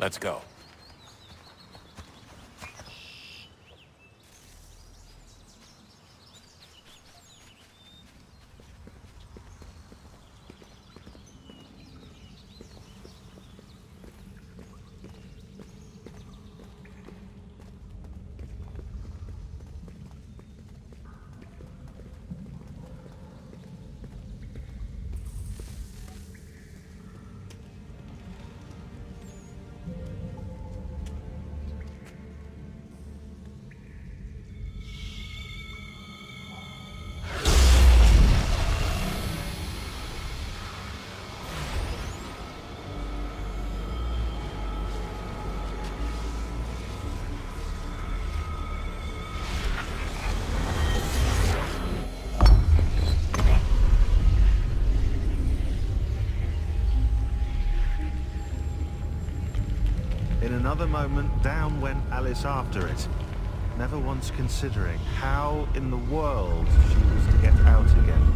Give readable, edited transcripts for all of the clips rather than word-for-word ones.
Let's go. In another moment, down went Alice after it, never once considering how in the world she was to get out again.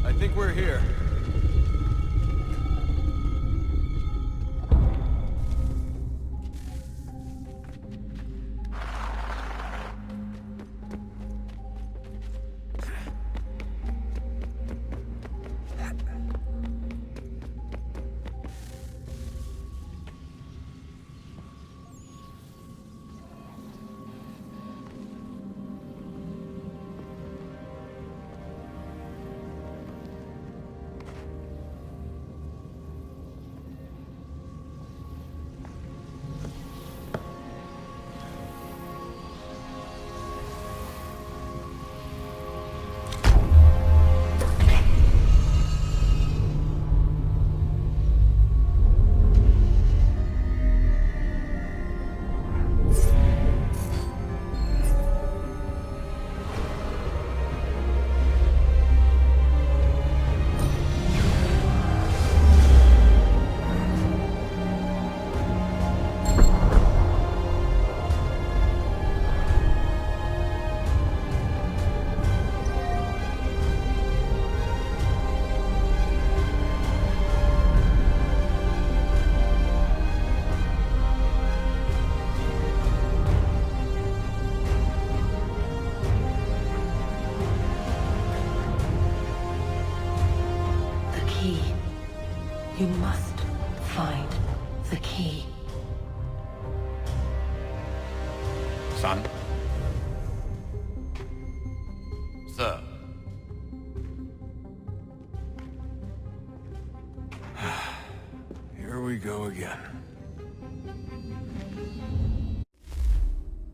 I think we're here. You must find the key. Son? Sir? Here we go again.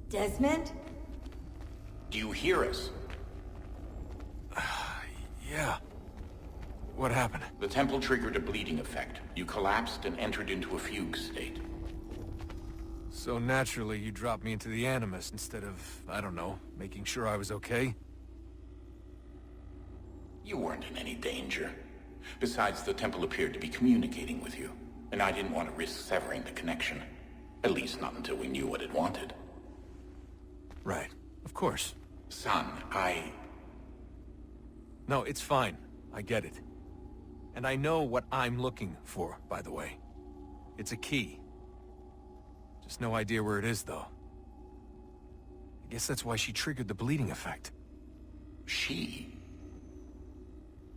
Desmond? Do you hear us? Yeah. What happened? The temple triggered a bleeding effect. You collapsed and entered into a fugue state. So naturally, you dropped me into the Animus instead of, I don't know, making sure I was okay? You weren't in any danger. Besides, the temple appeared to be communicating with you, and I didn't want to risk severing the connection. At least not until we knew what it wanted. Right. Of course. Son, No, it's fine. I get it. And I know what I'm looking for, by the way. It's a key. Just no idea where it is, though. I guess that's why she triggered the bleeding effect. She?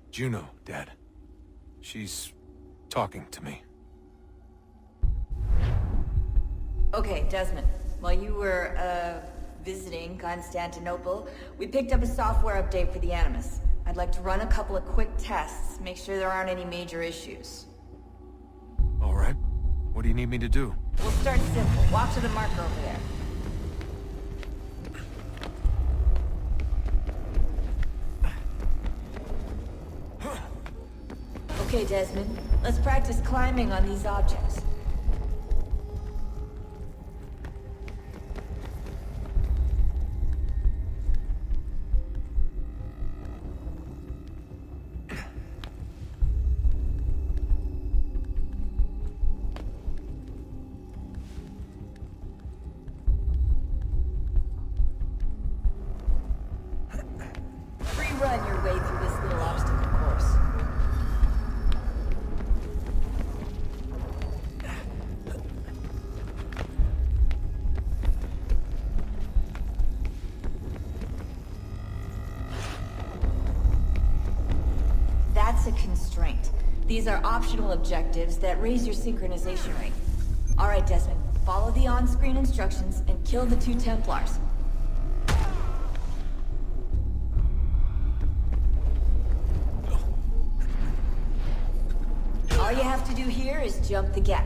Juno, Dad. She's talking to me. Okay, Desmond. While you were, visiting Constantinople, we picked up a software update for the Animus. I'd like to run a couple of quick tests, make sure there aren't any major issues. All right. What do you need me to do? We'll start simple. Walk to the marker over there. Okay, Desmond. Let's practice climbing on these objects. Run your way through this little obstacle course. That's a constraint. These are optional objectives that raise your synchronization rate. All right, Desmond, follow the on-screen instructions and kill the 2 Templars. All you have to do here is jump the gap.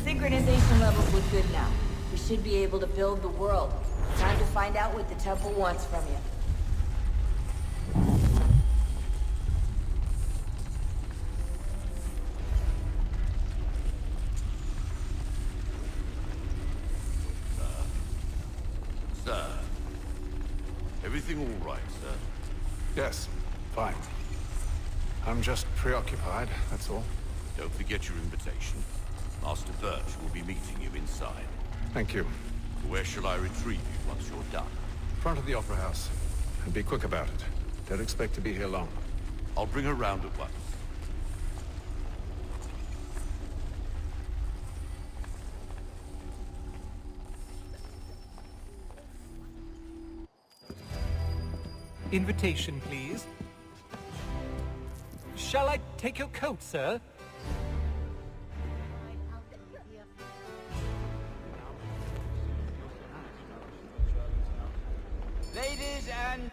Synchronization levels look good now. We should be able to build the world. Time to find out what the temple wants from you. Sir, everything all right, sir? Yes, fine. I'm just preoccupied, that's all. Don't forget your invitation. Master Birch will be meeting you inside. Thank you. Where shall I retrieve you once you're done? Front of the Opera House. And be quick about it. Don't expect to be here long. I'll bring her round at once. Invitation, please. Shall I take your coat, sir? Ladies and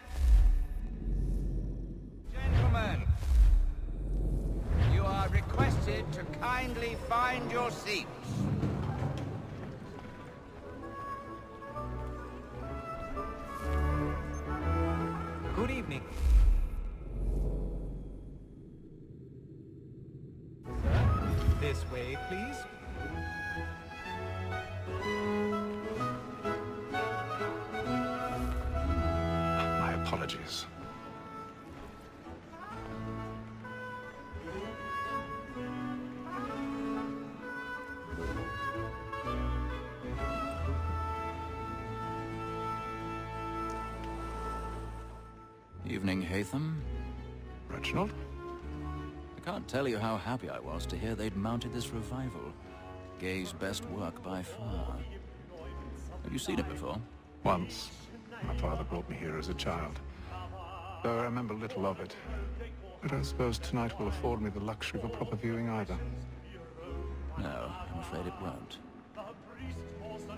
gentlemen, you are requested to kindly find your seats. Good evening. Sir, this way, please. My apologies. Evening, Hatham. Reginald? I can't tell you how happy I was to hear they'd mounted this revival. Gay's best work by far. Have you seen it before? Once. My father brought me here as a child. Though I remember little of it. I don't suppose tonight will afford me the luxury of a proper viewing either. No, I'm afraid it won't.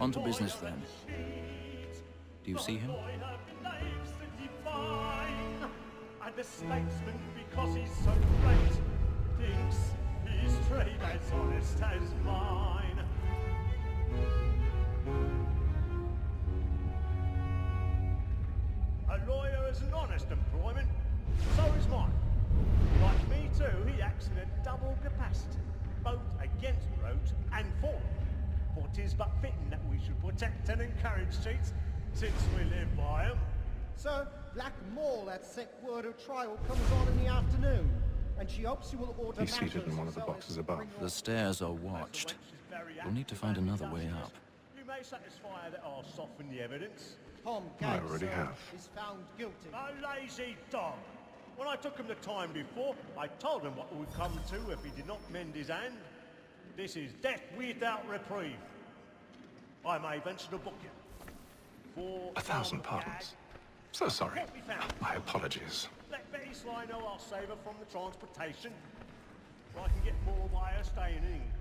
On to business then. Do you see him? And the statesman, because he's so great, thinks his trade as honest as mine. A lawyer is an honest employment, so is mine. Like me too, he acts in a double capacity, both against rogues and for them. For 'tis but fitting that we should protect and encourage cheats, since we live by 'em. Sir, Black Mall at set word of trial comes on in the afternoon, and she hopes you will order He's seated in one of the so as boxes to above. bring The stairs are watched. We'll need to find another way up. You may satisfy that I'll soften the evidence. Tom I Gay, already sir, have. is found guilty. A lazy dog. When I took him the time before, I told him what it would come to if he did not mend his hand. This is death without reprieve. I may venture to book you. for 1,000 pardons. So sorry. What we found? My apologies. Let Betty Sly know I'll save her from the transportation. So I can get more by her staying in England.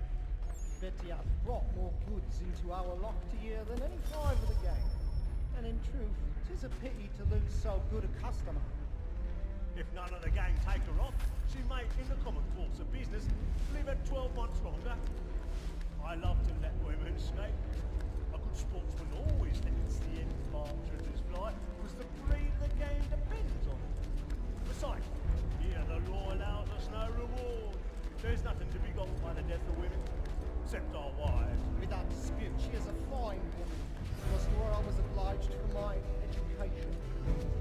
Betty has brought more goods into our locked year than any time of the game. And in truth, 'tis a pity to lose so good a customer. If none of the gang take her off, she may, in the common course of business, live her 12 months longer. I love to let women escape. A good sportsman always lets the end partridges fly, because the breed of the game depends on it. Besides, here the law allows us no reward. There's nothing to be got by the death of women, except our wives. Without dispute, she is a fine woman. Was to her I was obliged for my education.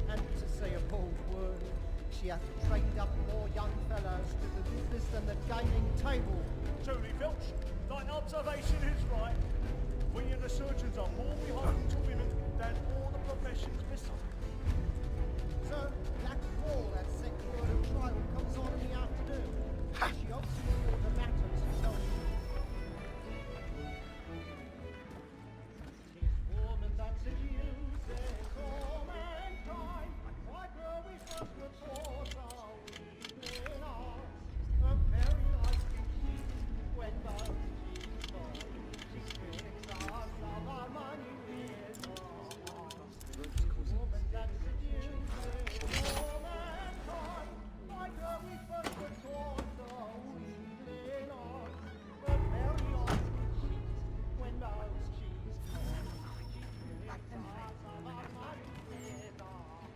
And to say a bold word, she hath trained up more young fellows to the business than the gaming table. Truly, Filch, thine observation is right. We and the surgeons are more beholden to women than all the professions beside. So, Black Wall, that second word of trial, comes on in the afternoon. She hopes to rule the matter to tell you. 'Tis woman that seduces all mankind. Why grow we first with force our weakling arms? A very nice beauty when both she's born. She tricks us of our money with her arms. Woman that seduces all mankind. Why grow we first with force our weakling arms? A very nice beauty when both she's born. She tricks us of our money with her arms.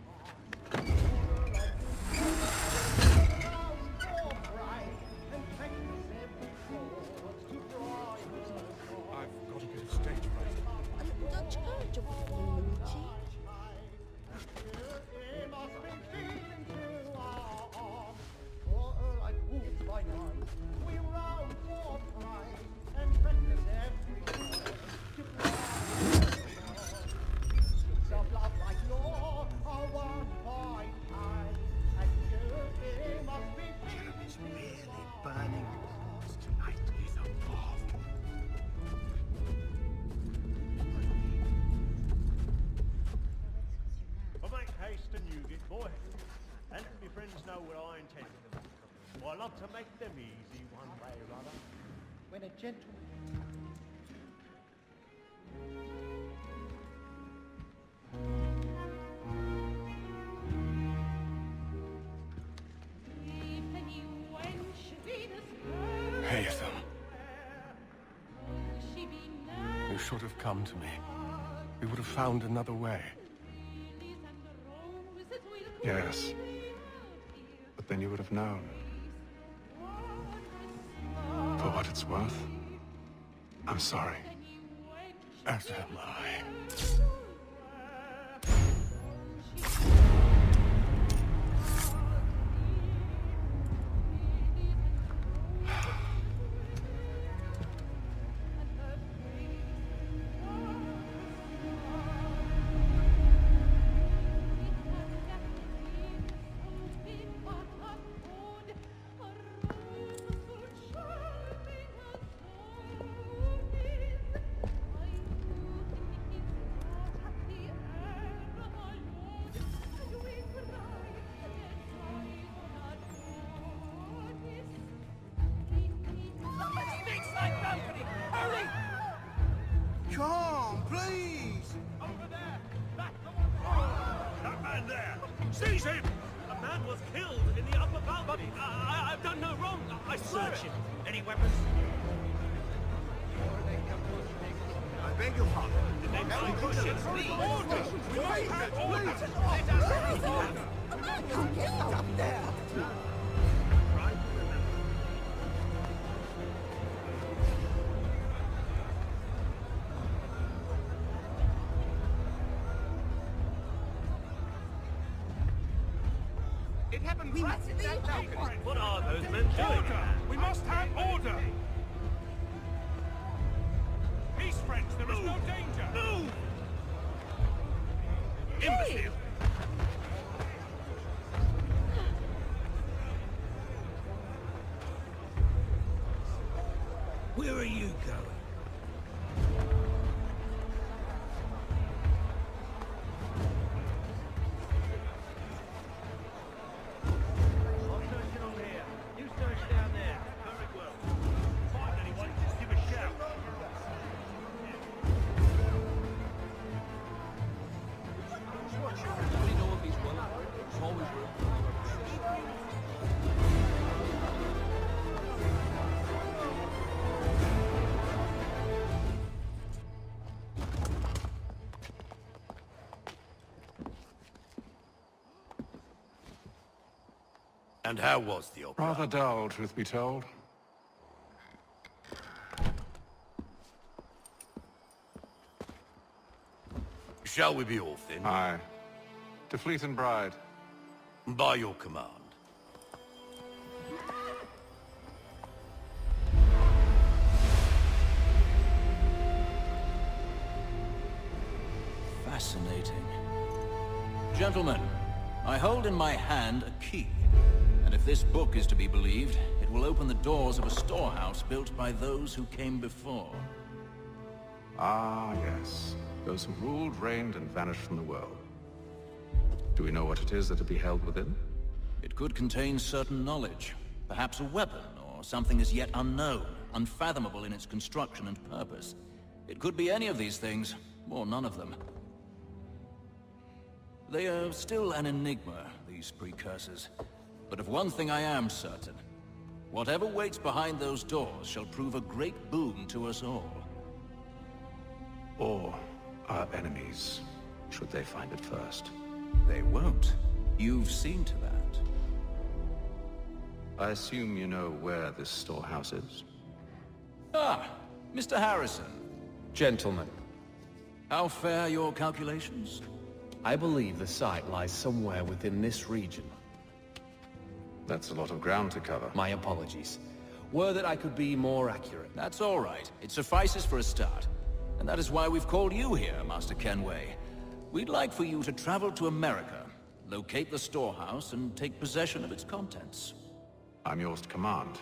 I've got a bit of stage fright. A little Dutch courage of beauty. It's really burning. Tonight is a bomb. But make haste and you get boy. And let my friends know what I intend. For I love to make them easy one way or other. When a gentleman Haytham. You should have come to me. We would have found another way. Yes. But then you would have known. For what it's worth, I'm sorry. As am I. Come, please! Over there! Back the one! That man there! Seize him! A man was killed in the upper balcony. I've done no wrong. I swear it. Any weapons? I beg your pardon. Did they find bushes? Order! We must have order! Let us have order! A man was killed up there! Right? It happened right in that balcony. What are those men doing? Order! We must have order! Peace, friends. There is no danger. Move! Imbecile! Where are you going? And how was the opera? Rather dull, truth be told. Shall we be off then? Aye. To Fleet and Bride. By your command. Fascinating. Gentlemen, I hold in my hand a key. And if this book is to be believed, it will open the doors of a storehouse built by those who came before. Ah, yes. Those who ruled, reigned, and vanished from the world. Do we know what it is that will be held within? It could contain certain knowledge. Perhaps a weapon, or something as yet unknown, unfathomable in its construction and purpose. It could be any of these things, or none of them. They are still an enigma, these precursors. But of one thing I am certain. Whatever waits behind those doors shall prove a great boon to us all. Or our enemies, should they find it first. They won't. You've seen to that. I assume you know where this storehouse is? Ah, Mr. Harrison. Gentlemen, How fare your calculations? I believe the site lies somewhere within this region. That's a lot of ground to cover. My apologies. Were that I could be more accurate. That's all right. It suffices for a start. And that is why we've called you here, Master Kenway. We'd like for you to travel to America, locate the storehouse, and take possession of its contents. I'm yours to command,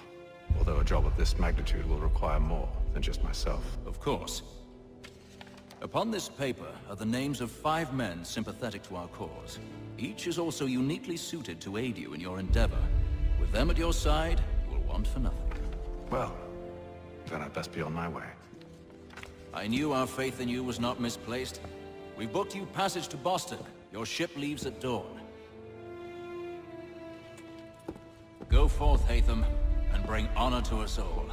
although a job of this magnitude will require more than just myself. Of course. Upon this paper are the names of 5 men sympathetic to our cause. Each is also uniquely suited to aid you in your endeavor. With them at your side, you will want for nothing. Well, then I'd best be on my way. I knew our faith in you was not misplaced. We've booked you passage to Boston. Your ship leaves at dawn. Go forth, Hatham, and bring honor to us all.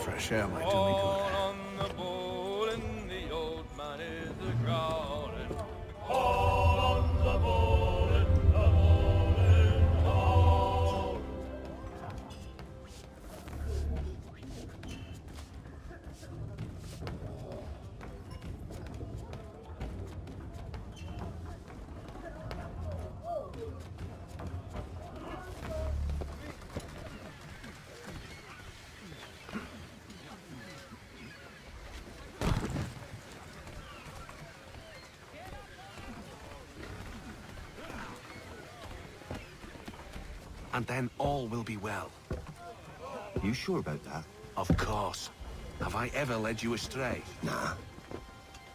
Fresh air might do me good. And then all will be well. You sure about that? Of course. Have I ever led you astray? Nah.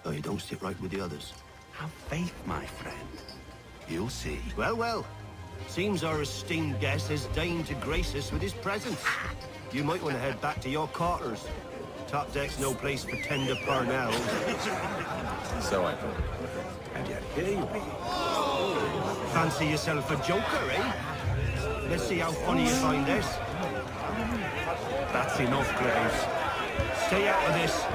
Though you don't sit right with the others. Have faith, my friend. You'll see. Well, well. Seems our esteemed guest has deigned to grace us with his presence. You might want to head back to your quarters. Top deck's no place for tender parnells. So I thought. And yet here you be. Fancy yourself a joker, eh? Let's see how funny you find this. That's enough, Graves. Stay out of this.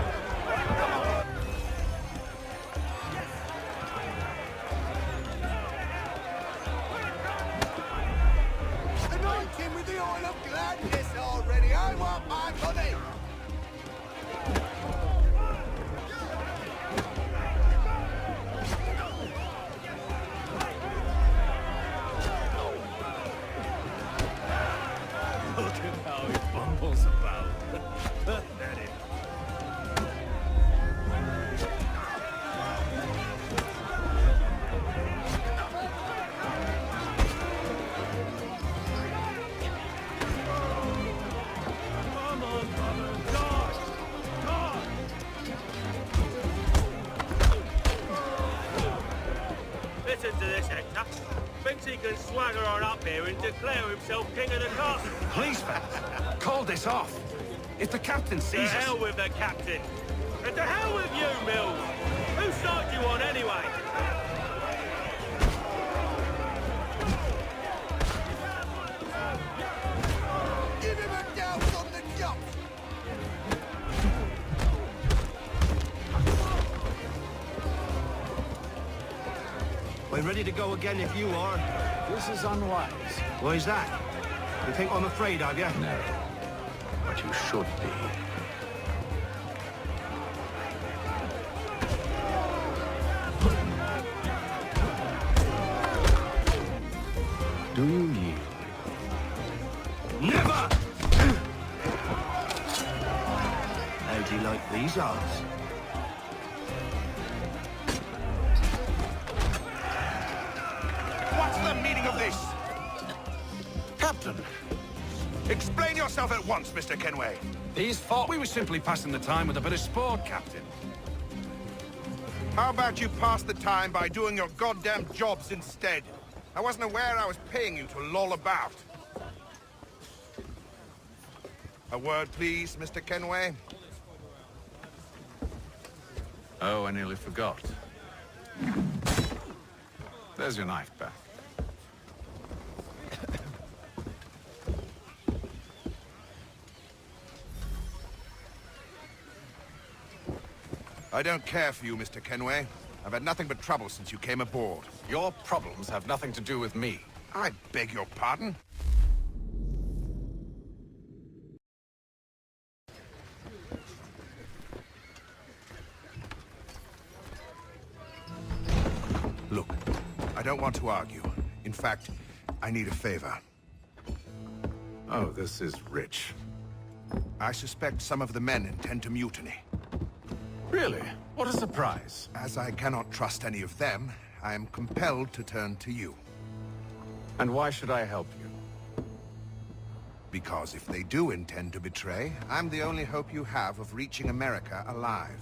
Anoint him with the oil of gladness already. I want my money. Look at how he bumbles about. Pathetic. thinks he can swagger on up here and declare himself king of the castle. Please, fellas, call this off. If the captain To sees us... hell with the captain. And to hell with you, Mills. Whose side you on anyway? Give him a douse on the jump! I'm ready to go again if you are. This is unwise. Why's that? You think I'm afraid of you? No. But you should be. Do you yield? Never! How do you like these odds? What's the meaning of this? Captain! Explain yourself at once, Mr. Kenway. These fought. We were simply passing the time with a bit of sport, Captain. How about you pass the time by doing your goddamn jobs instead? I wasn't aware I was paying you to loll about. A word, please, Mr. Kenway. Oh, I nearly forgot. There's your knife back. I don't care for you, Mr. Kenway. I've had nothing but trouble since you came aboard. Your problems have nothing to do with me. I beg your pardon? Look, I don't want to argue. In fact, I need a favor. Oh, this is rich. I suspect some of the men intend to mutiny. Really? What a surprise. As I cannot trust any of them, I am compelled to turn to you. And why should I help you? Because if they do intend to betray, I'm the only hope you have of reaching America alive.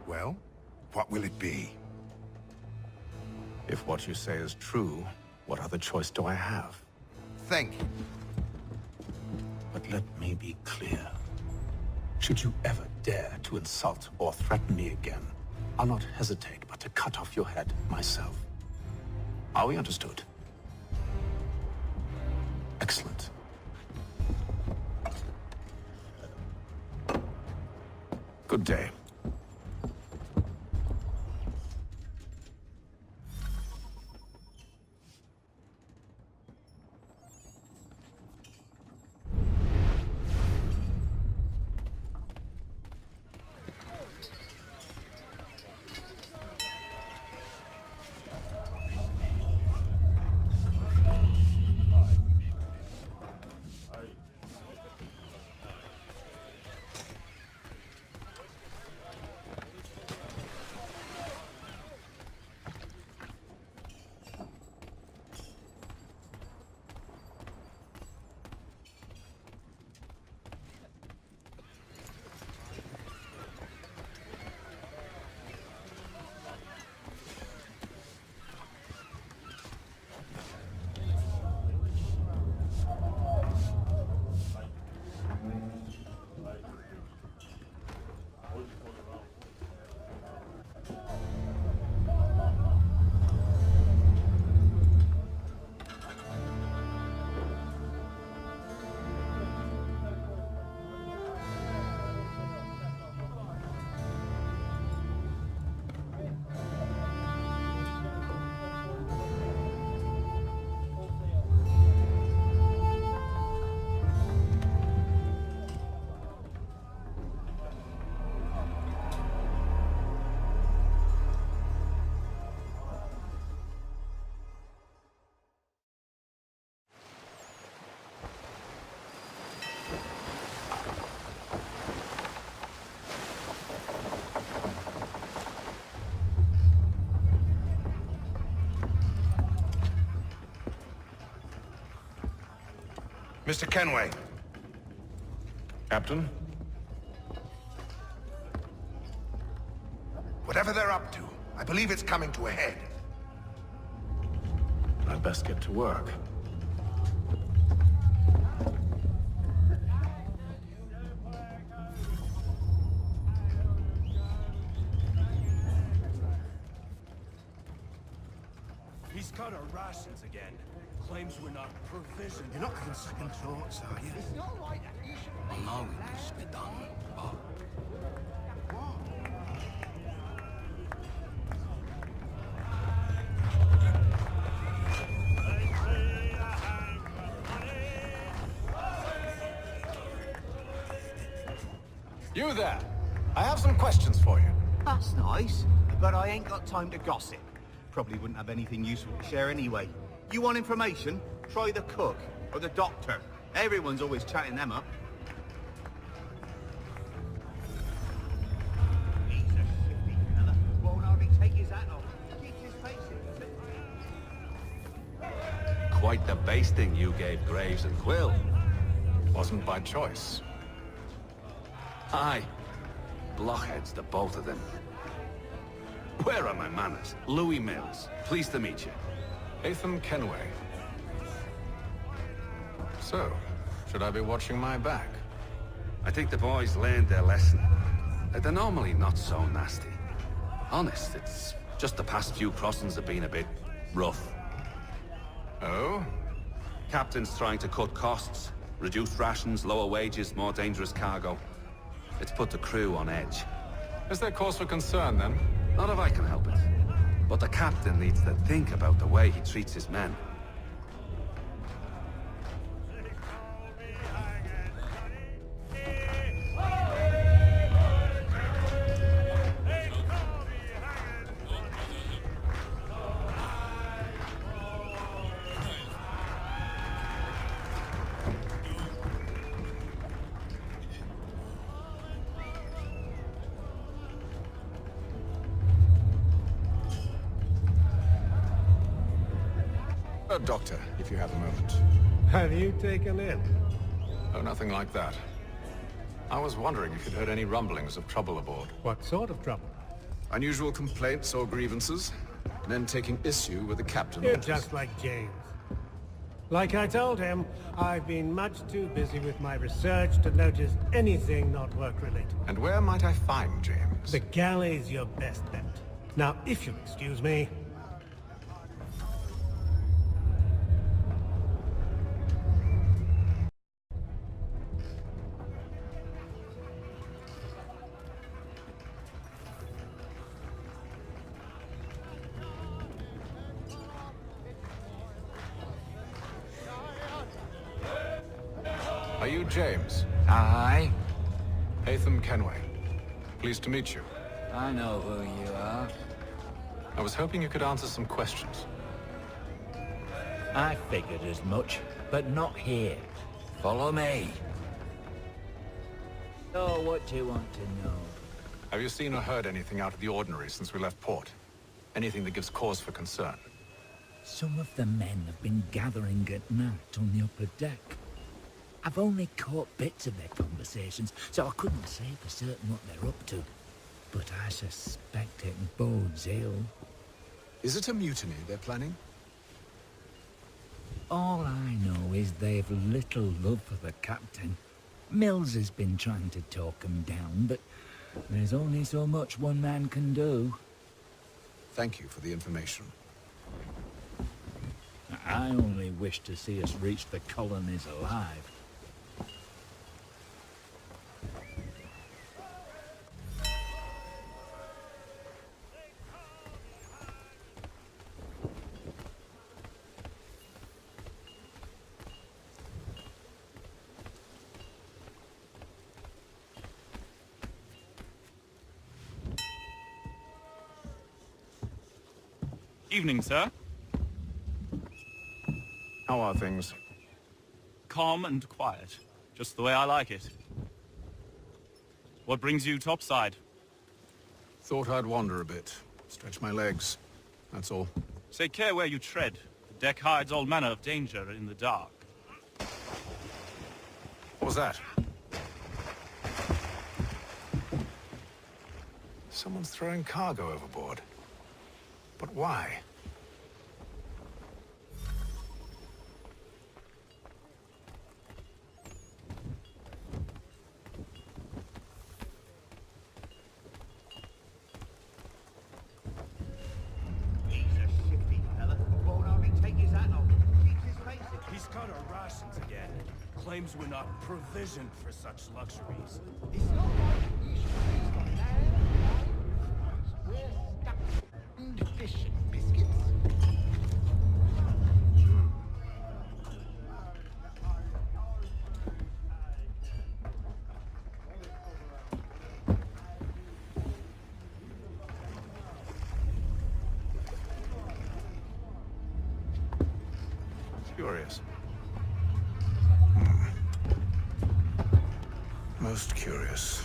Well, what will it be? If what you say is true, what other choice do I have? Thank you. But let me be clear. Should you ever dare to insult or threaten me again, I'll not hesitate but to cut off your head myself. Are we understood? Excellent. Good day. Mr. Kenway. Captain? Whatever they're up to, I believe it's coming to a head. I'd best get to work. He's cut our rations again. Claims we're not provisioned. You're not having second thoughts, are you? It's not like that. You should... I know it needs to be done, but... You there! I have some questions for you. That's nice, but I ain't got time to gossip. Probably wouldn't have anything useful to share anyway. You want information? Try the cook, or the doctor. Everyone's always chatting them up. He's a shifty fella. Won't hardly take his hat off. Keeps his face in. Quite the basting you gave Graves and Quill. It wasn't by choice. Aye. Blockheads, the both of them. Where are my manners? Louis Mills. Pleased to meet you. Ethan Kenway. So, should I be watching my back? I think the boys learned their lesson. They're normally not so nasty. Honest, it's just the past few crossings have been a bit rough. Oh? Captain's trying to cut costs. Reduced rations, lower wages, more dangerous cargo. It's put the crew on edge. Is there cause for concern, then? Not if I can help it. But the captain needs to think about the way he treats his men. Doctor, if you have a moment. Have you taken in? Oh, nothing like that. I was wondering if you'd heard any rumblings of trouble aboard. What sort of trouble? Unusual complaints or grievances? Men taking issue with the captain. You're just like James. Like I told him, I've been much too busy with my research to notice anything not work-related. And where might I find James? The galley's your best bet. Now, if you'll excuse me... Are you James? Aye. Ethan Kenway. Pleased to meet you. I know who you are. I was hoping you could answer some questions. I figured as much, but not here. Follow me. So, what do you want to know? Have you seen or heard anything out of the ordinary since we left port? Anything that gives cause for concern? Some of the men have been gathering at night on the upper deck. I've only caught bits of their conversations, so I couldn't say for certain what they're up to. But I suspect it bodes ill. Is it a mutiny they're planning? All I know is they've little love for the captain. Mills has been trying to talk him down, but there's only so much one man can do. Thank you for the information. I only wish to see us reach the colonies alive. Evening, sir. How are things? Calm and quiet. Just the way I like it. What brings you topside? Thought I'd wander a bit. Stretch my legs. That's all. Take care where you tread. The deck hides all manner of danger in the dark. What was that? Someone's throwing cargo overboard. But why? claims we're not provisioned for such luxuries. It's not like you should feast on land, we're stuck and fish and biscuits. Curious. Most curious.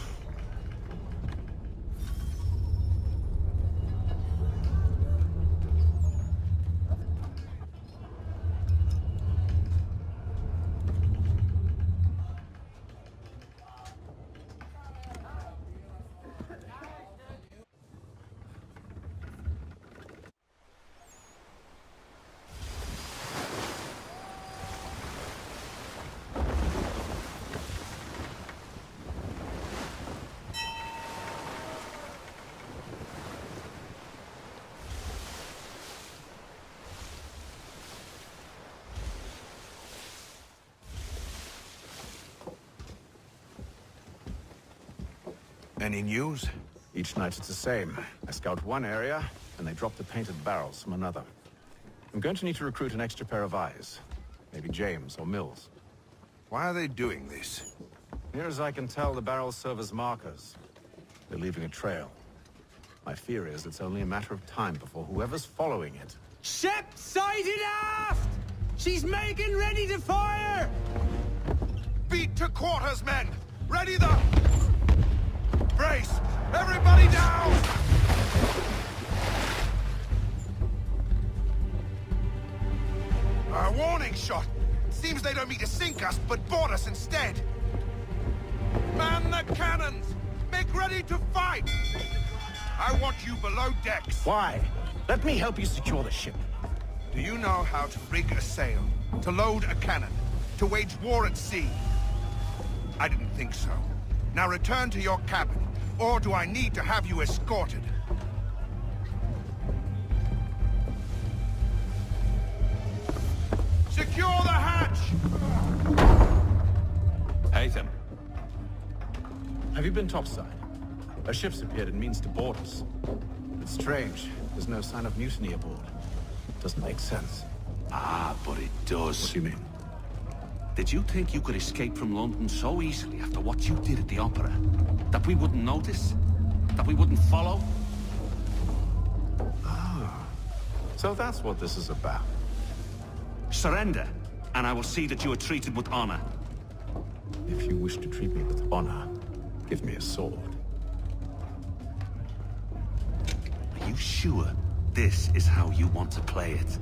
Any news? Each night it's the same. I scout one area, and they drop the painted barrels from another. I'm going to need to recruit an extra pair of eyes. Maybe James or Mills. Why are they doing this? Near as I can tell, the barrels serve as markers. They're leaving a trail. My fear is it's only a matter of time before whoever's following it... Ship sighted aft! She's making ready to fire! Beat to quarters, men! Ready the... Brace! Everybody down! A warning shot! Seems they don't mean to sink us, but board us instead! Man the cannons! Make ready to fight! I want you below decks! Why? Let me help you secure the ship. Do you know how to rig a sail? To load a cannon? To wage war at sea? I didn't think so. Now return to your cabin, or do I need to have you escorted? Secure the hatch! Haytham. Have you been topside? A ship's appeared and means to board us. It's strange. There's no sign of mutiny aboard. Doesn't make sense. Ah, but it does. What do you mean? Did you think you could escape from London so easily after what you did at the Opera? That we wouldn't notice? That we wouldn't follow? Ah. So that's what this is about. Surrender, and I will see that you are treated with honor. If you wish to treat me with honor, give me a sword. Are you sure this is how you want to play it?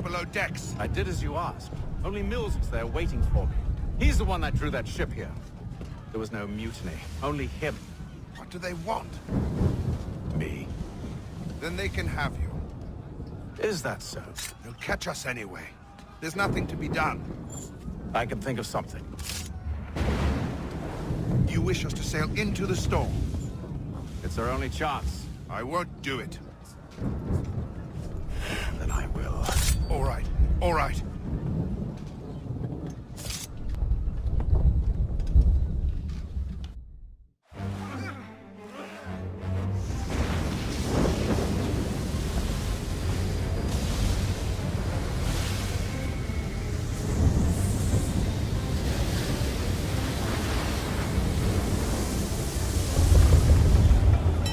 Below decks. I did as you asked. Only Mills was there waiting for me. He's the one that drew that ship here. There was no mutiny, only him. What do they want? Me. Then they can have you. Is that so? They'll catch us anyway. There's nothing to be done. I can think of something. You wish us to sail into the storm? It's our only chance. I won't do it. Then I will. All right, all right.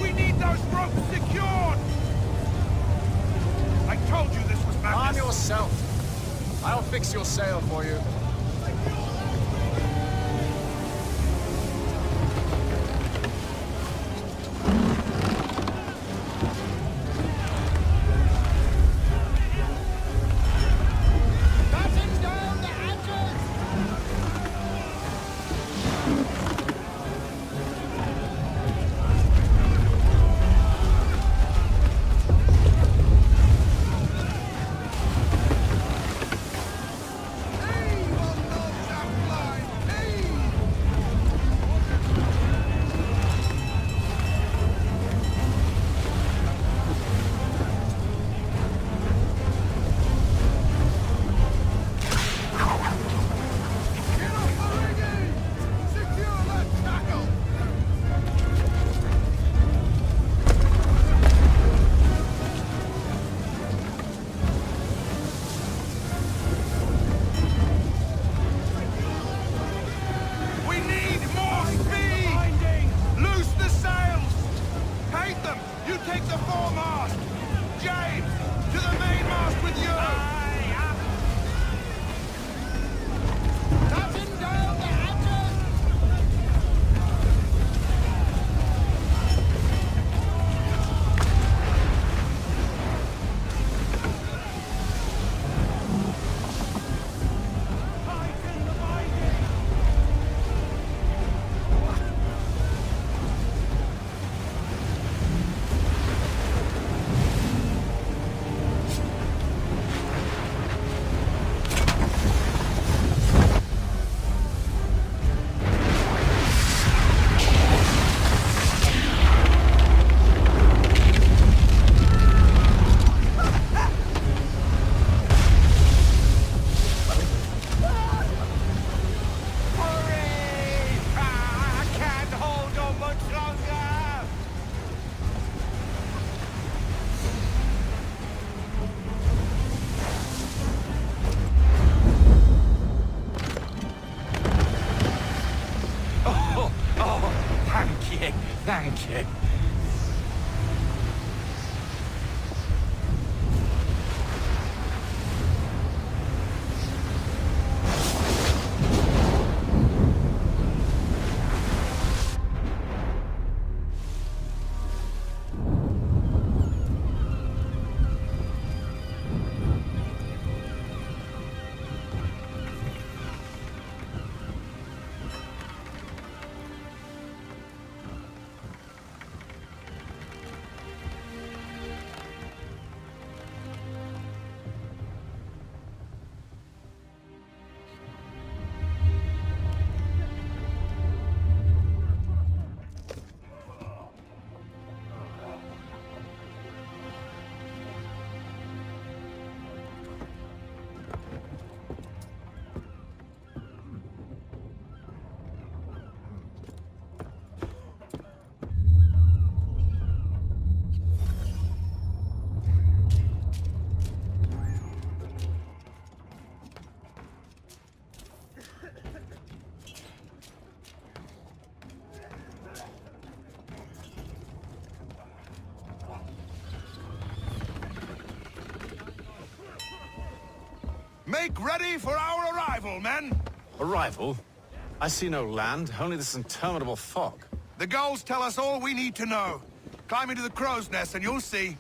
We need those ropes secured! I told fix your sail for you. Thank you. Make ready for our arrival, men! Arrival? I see no land, only this interminable fog. The gulls tell us all we need to know. Climb into the crow's nest and you'll see.